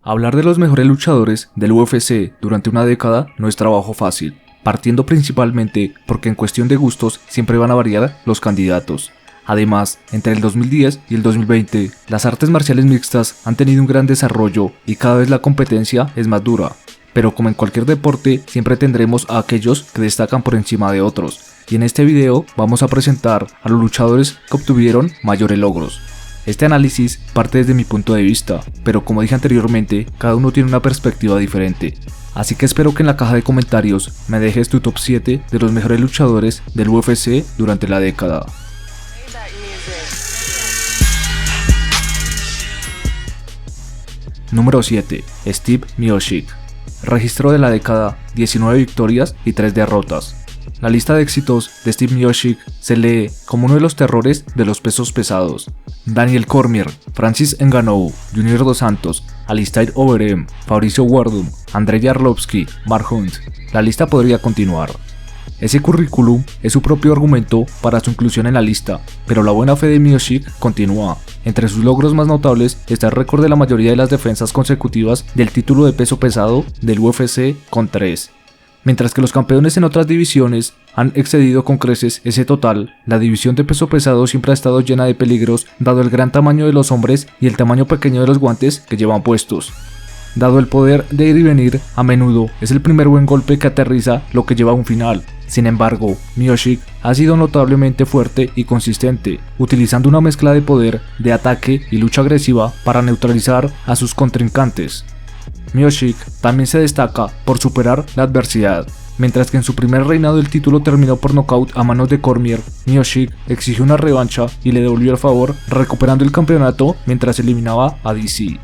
Hablar de los mejores luchadores del UFC durante una década no es trabajo fácil, partiendo principalmente porque en cuestión de gustos siempre van a variar los candidatos. Además, entre el 2010 y el 2020, las artes marciales mixtas han tenido un gran desarrollo y cada vez la competencia es más dura. Pero como en cualquier deporte, siempre tendremos a aquellos que destacan por encima de otros. Y en este video vamos a presentar a los luchadores que obtuvieron mayores logros. Este análisis parte desde mi punto de vista, pero como dije anteriormente, cada uno tiene una perspectiva diferente. Así que espero que en la caja de comentarios me dejes tu top 7 de los mejores luchadores del UFC durante la década. Número 7. Steve Miocic. Registro de la década: 19 victorias y 3 derrotas. La lista de éxitos de Steve Miocic se lee como uno de los terrores de los pesos pesados. Daniel Cormier, Francis Ngannou, Junior Dos Santos, Alistair Overeem, Fabricio Werdum, Andrei Arlovski, Mark Hunt. La lista podría continuar. Ese currículum es su propio argumento para su inclusión en la lista, pero la buena fe de Miocic continúa. Entre sus logros más notables está el récord de la mayoría de las defensas consecutivas del título de peso pesado del UFC con 3. Mientras que los campeones en otras divisiones han excedido con creces ese total, la división de peso pesado siempre ha estado llena de peligros dado el gran tamaño de los hombres y el tamaño pequeño de los guantes que llevan puestos. Dado el poder de ir y venir, a menudo es el primer buen golpe que aterriza lo que lleva a un final. Sin embargo, Miocic ha sido notablemente fuerte y consistente, utilizando una mezcla de poder, de ataque y lucha agresiva para neutralizar a sus contrincantes. Miocic también se destaca por superar la adversidad. Mientras que en su primer reinado el título terminó por nocaut a manos de Cormier, Miocic exigió una revancha y le devolvió el favor recuperando el campeonato mientras eliminaba a DC.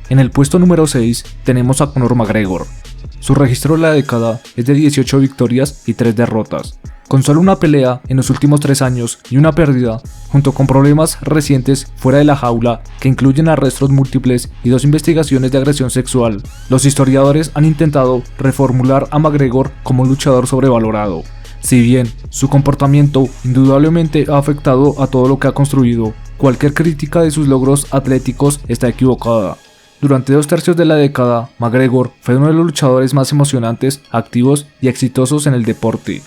En el puesto número 6 tenemos a Conor McGregor. Su registro de la década es de 18 victorias y 3 derrotas. Con solo una pelea en los últimos 3 años y una pérdida, junto con problemas recientes fuera de la jaula que incluyen arrestos múltiples y 2 investigaciones de agresión sexual, los historiadores han intentado reformular a McGregor como un luchador sobrevalorado. Si bien su comportamiento indudablemente ha afectado a todo lo que ha construido, cualquier crítica de sus logros atléticos está equivocada. Durante 2/3 de la década, McGregor fue uno de los luchadores más emocionantes, activos y exitosos en el deporte.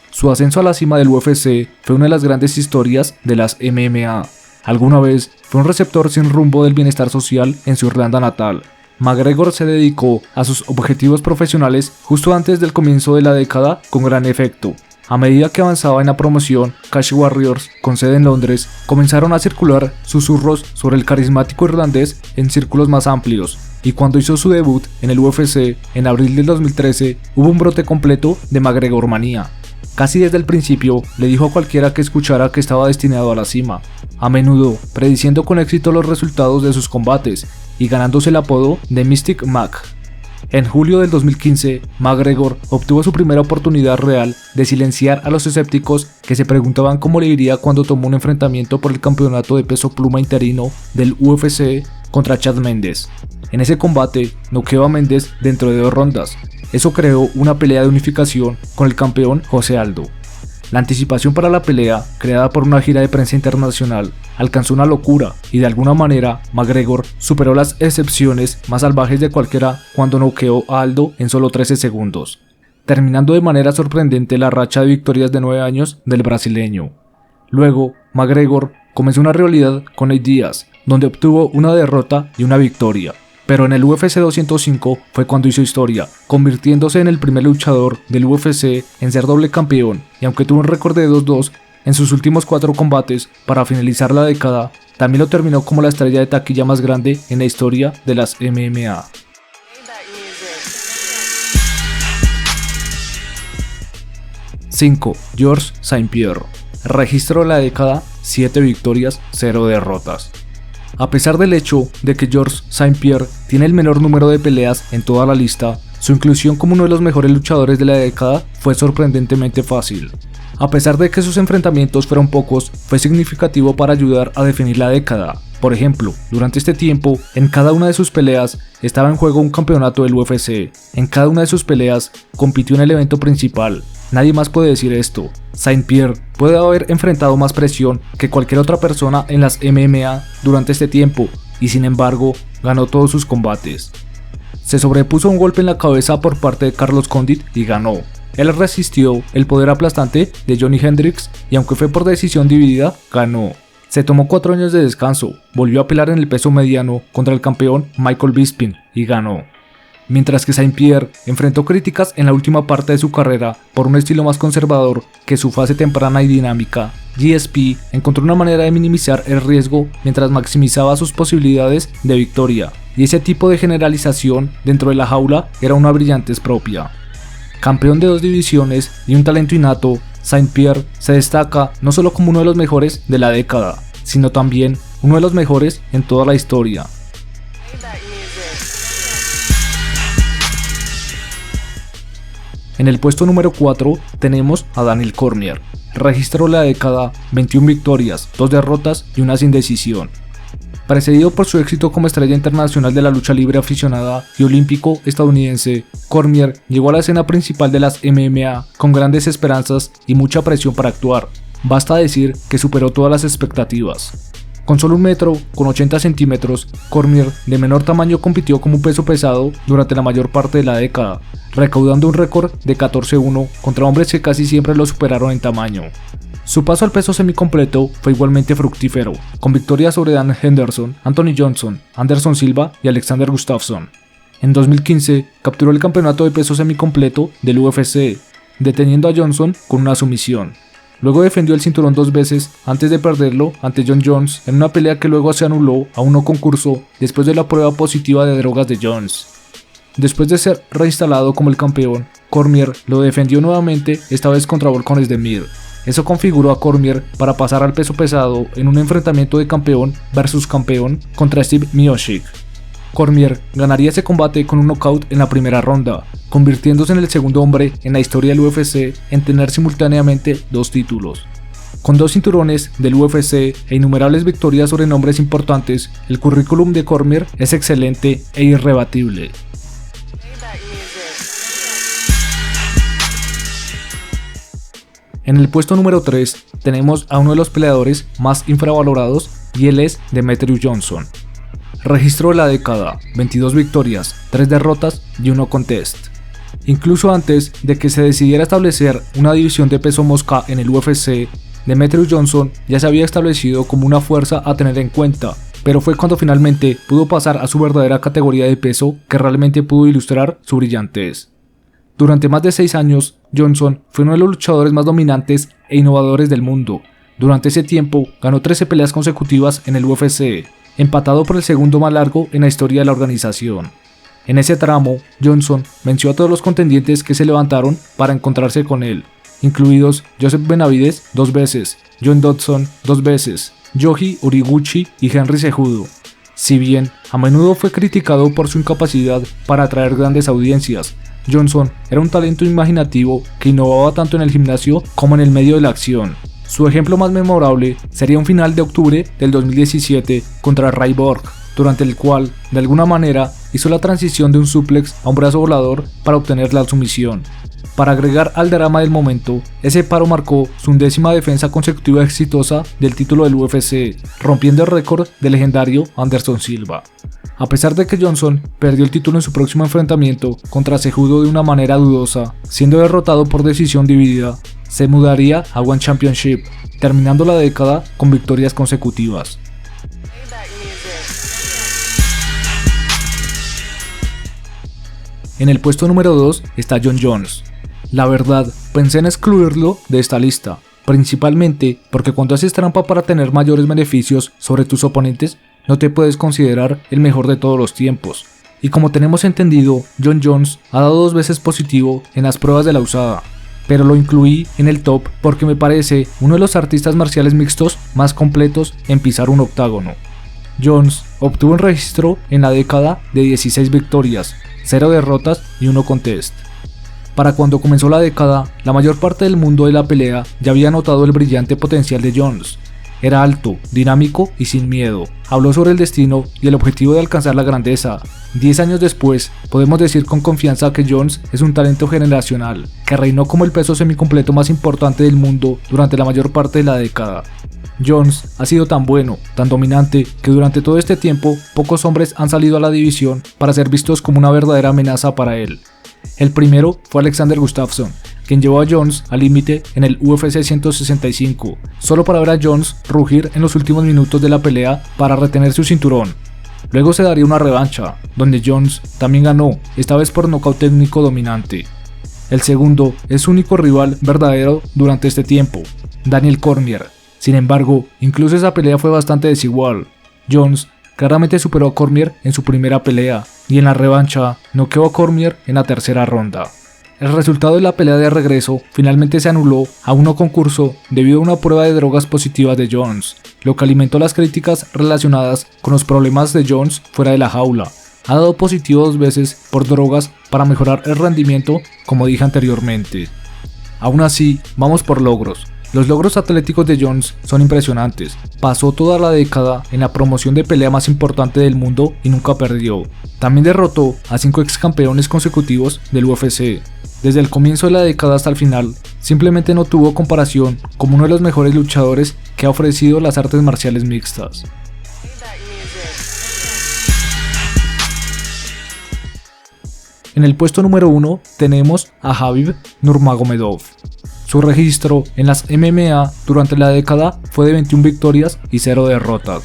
Su ascenso a la cima del UFC fue una de las grandes historias de las MMA. Alguna vez fue un receptor sin rumbo del bienestar social en su Irlanda natal. McGregor se dedicó a sus objetivos profesionales justo antes del comienzo de la década con gran efecto. A medida que avanzaba en la promoción, Cash Warriors, con sede en Londres, comenzaron a circular susurros sobre el carismático irlandés en círculos más amplios, y cuando hizo su debut en el UFC en abril del 2013, hubo un brote completo de McGregor manía. Casi desde el principio le dijo a cualquiera que escuchara que estaba destinado a la cima, a menudo prediciendo con éxito los resultados de sus combates y ganándose el apodo de Mystic Mac. En julio del 2015, McGregor obtuvo su primera oportunidad real de silenciar a los escépticos que se preguntaban cómo le iría cuando tomó un enfrentamiento por el campeonato de peso pluma interino del UFC contra Chad Mendes. En ese combate, noqueó a Mendes dentro de 2 rondas. Eso creó una pelea de unificación con el campeón José Aldo. La anticipación para la pelea, creada por una gira de prensa internacional, alcanzó una locura y de alguna manera McGregor superó las excepciones más salvajes de cualquiera cuando noqueó a Aldo en solo 13 segundos, terminando de manera sorprendente la racha de victorias de 9 años del brasileño. Luego, McGregor comenzó una rivalidad con Nate Diaz, donde obtuvo una derrota y una victoria. Pero en el UFC 205 fue cuando hizo historia, convirtiéndose en el primer luchador del UFC en ser doble campeón, y aunque tuvo un récord de 2-2 en sus últimos 4 combates para finalizar la década, también lo terminó como la estrella de taquilla más grande en la historia de las MMA. ¡5! Georges St-Pierre. Registro de la década: 7 victorias, 0 derrotas. A pesar del hecho de que Georges St-Pierre tiene el menor número de peleas en toda la lista, su inclusión como uno de los mejores luchadores de la década fue sorprendentemente fácil. A pesar de que sus enfrentamientos fueron pocos, fue significativo para ayudar a definir la década. Por ejemplo, durante este tiempo, en cada una de sus peleas estaba en juego un campeonato del UFC. En cada una de sus peleas compitió en el evento principal. Nadie más puede decir esto. Saint-Pierre puede haber enfrentado más presión que cualquier otra persona en las MMA durante este tiempo y sin embargo ganó todos sus combates. Se sobrepuso a un golpe en la cabeza por parte de Carlos Condit y ganó. Él resistió el poder aplastante de Johnny Hendricks y aunque fue por decisión dividida, ganó. Se tomó 4 años de descanso, volvió a pelear en el peso mediano contra el campeón Michael Bisping y ganó. Mientras que Saint-Pierre enfrentó críticas en la última parte de su carrera por un estilo más conservador que su fase temprana y dinámica, GSP encontró una manera de minimizar el riesgo mientras maximizaba sus posibilidades de victoria, y ese tipo de generalización dentro de la jaula era una brillantez propia. Campeón de 2 divisiones y un talento innato, Saint-Pierre se destaca no solo como uno de los mejores de la década, sino también uno de los mejores en toda la historia. En el puesto número 4 tenemos a Daniel Cormier. Registró la década 21 victorias, 2 derrotas y una sin decisión. Precedido por su éxito como estrella internacional de la lucha libre aficionada y olímpico estadounidense, Cormier llegó a la escena principal de las MMA con grandes esperanzas y mucha presión para actuar. Basta decir que superó todas las expectativas. Con solo 1 metro con 80 centímetros, Cormier de menor tamaño compitió como un peso pesado durante la mayor parte de la década, recaudando un récord de 14-1 contra hombres que casi siempre lo superaron en tamaño. Su paso al peso semicompleto fue igualmente fructífero, con victorias sobre Dan Henderson, Anthony Johnson, Anderson Silva y Alexander Gustafsson. En 2015 capturó el campeonato de peso semicompleto del UFC, deteniendo a Johnson con una sumisión. Luego defendió el cinturón 2 veces antes de perderlo ante Jon Jones en una pelea que luego se anuló a un no concurso después de la prueba positiva de drogas de Jones. Después de ser reinstalado como el campeón, Cormier lo defendió nuevamente, esta vez contra Volkan Oezdemir. Eso configuró a Cormier para pasar al peso pesado en un enfrentamiento de campeón versus campeón contra Steve Miocic. Cormier ganaría ese combate con un knockout en la primera ronda, convirtiéndose en el segundo hombre en la historia del UFC en tener simultáneamente 2 títulos. Con 2 cinturones del UFC e innumerables victorias sobre nombres importantes, el currículum de Cormier es excelente e irrebatible. En el puesto número 3 tenemos a uno de los peleadores más infravalorados y él es Demetrious Johnson. Registró la década 22 victorias, 3 derrotas y 1 contest. Incluso antes de que se decidiera establecer una división de peso mosca en el UFC, Demetrious Johnson ya se había establecido como una fuerza a tener en cuenta, pero fue cuando finalmente pudo pasar a su verdadera categoría de peso que realmente pudo ilustrar su brillantez. Durante más de 6 años, Johnson fue uno de los luchadores más dominantes e innovadores del mundo. Durante ese tiempo, ganó 13 peleas consecutivas en el UFC, empatado por el segundo más largo en la historia de la organización. En ese tramo, Johnson venció a todos los contendientes que se levantaron para encontrarse con él, incluidos Joseph Benavidez 2 veces, John Dodson 2 veces, Yoji Horiguchi y Henry Cejudo. Si bien a menudo fue criticado por su incapacidad para atraer grandes audiencias, Johnson era un talento imaginativo que innovaba tanto en el gimnasio como en el medio de la acción. Su ejemplo más memorable sería un final de octubre del 2017 contra Ray Borg, durante el cual, de alguna manera, hizo la transición de un suplex a un brazo volador para obtener la sumisión. Para agregar al drama del momento, ese paro marcó su 11ª defensa consecutiva exitosa del título del UFC, rompiendo el récord del legendario Anderson Silva. A pesar de que Johnson perdió el título en su próximo enfrentamiento contra Cejudo de una manera dudosa, siendo derrotado por decisión dividida, se mudaría a One Championship, terminando la década con victorias consecutivas. En el puesto número 2 está Jon Jones. La verdad, pensé en excluirlo de esta lista, principalmente porque cuando haces trampa para tener mayores beneficios sobre tus oponentes, no te puedes considerar el mejor de todos los tiempos. Y como tenemos entendido, Jon Jones ha dado 2 veces positivo en las pruebas de la USADA, pero lo incluí en el top porque me parece uno de los artistas marciales mixtos más completos en pisar un octágono. Jones obtuvo un registro en la década de 16 victorias, 0 derrotas y 1 contest. Para cuando comenzó la década, la mayor parte del mundo de la pelea ya había notado el brillante potencial de Jones. Era alto, dinámico y sin miedo. Habló sobre el destino y el objetivo de alcanzar la grandeza. 10 años después, podemos decir con confianza que Jones es un talento generacional, que reinó como el peso semicompleto más importante del mundo durante la mayor parte de la década. Jones ha sido tan bueno, tan dominante, que durante todo este tiempo pocos hombres han salido a la división para ser vistos como una verdadera amenaza para él. El primero fue Alexander Gustafsson, quien llevó a Jones al límite en el UFC 165, solo para ver a Jones rugir en los últimos minutos de la pelea para retener su cinturón. Luego se daría una revancha, donde Jones también ganó, esta vez por nocaut técnico dominante. El segundo es su único rival verdadero durante este tiempo, Daniel Cormier. Sin embargo, incluso esa pelea fue bastante desigual. Jones claramente superó a Cormier en su primera pelea, y en la revancha noqueó a Cormier en la tercera ronda. El resultado de la pelea de regreso finalmente se anuló a un no concurso debido a una prueba de drogas positiva de Jones, lo que alimentó las críticas relacionadas con los problemas de Jones fuera de la jaula. Ha dado positivo 2 veces por drogas para mejorar el rendimiento, como dije anteriormente. Aún así, vamos por logros. Los logros atléticos de Jones son impresionantes. Pasó toda la década en la promoción de pelea más importante del mundo y nunca perdió. También derrotó a 5 ex campeones consecutivos del UFC. Desde el comienzo de la década hasta el final, simplemente no tuvo comparación como uno de los mejores luchadores que ha ofrecido las artes marciales mixtas. En el puesto número 1 tenemos a Khabib Nurmagomedov. Su registro en las MMA durante la década fue de 21 victorias y 0 derrotas.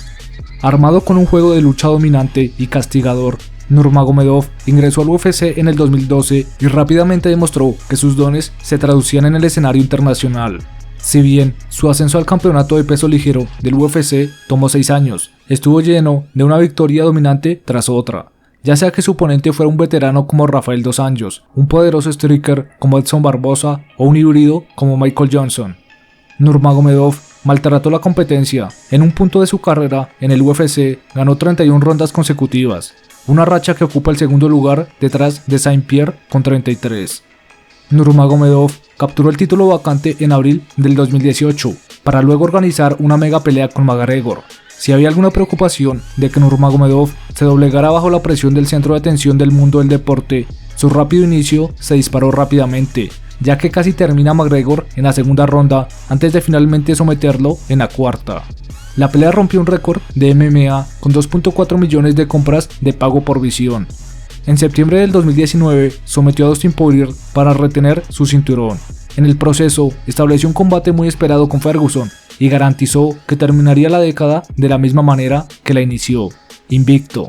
Armado con un juego de lucha dominante y castigador, Nurmagomedov ingresó al UFC en el 2012 y rápidamente demostró que sus dones se traducían en el escenario internacional. Si bien su ascenso al campeonato de peso ligero del UFC tomó 6 años, estuvo lleno de una victoria dominante tras otra. Ya sea que su oponente fuera un veterano como Rafael dos Anjos, un poderoso striker como Edson Barbosa o un híbrido como Michael Johnson. Nurmagomedov maltrató la competencia. En un punto de su carrera en el UFC ganó 31 rondas consecutivas, una racha que ocupa el segundo lugar detrás de Saint-Pierre con 33. Nurmagomedov capturó el título vacante en abril del 2018 para luego organizar una mega pelea con McGregor. Si había alguna preocupación de que Nurmagomedov se doblegara bajo la presión del centro de atención del mundo del deporte, su rápido inicio se disparó rápidamente, ya que casi termina McGregor en la segunda ronda antes de finalmente someterlo en la cuarta. La pelea rompió un récord de MMA con 2.4 millones de compras de pago por visión. En septiembre del 2019 sometió a Dustin Poirier para retener su cinturón. En el proceso estableció un combate muy esperado con Ferguson y garantizó que terminaría la década de la misma manera que la inició, invicto.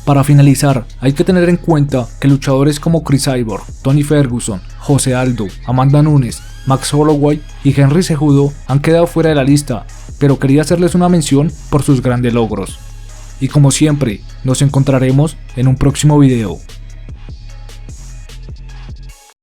Para finalizar, hay que tener en cuenta que luchadores como Chris Cyborg, Tony Ferguson, José Aldo, Amanda Nunes, Max Holloway y Henry Cejudo han quedado fuera de la lista, pero quería hacerles una mención por sus grandes logros. Y como siempre, nos encontraremos en un próximo video.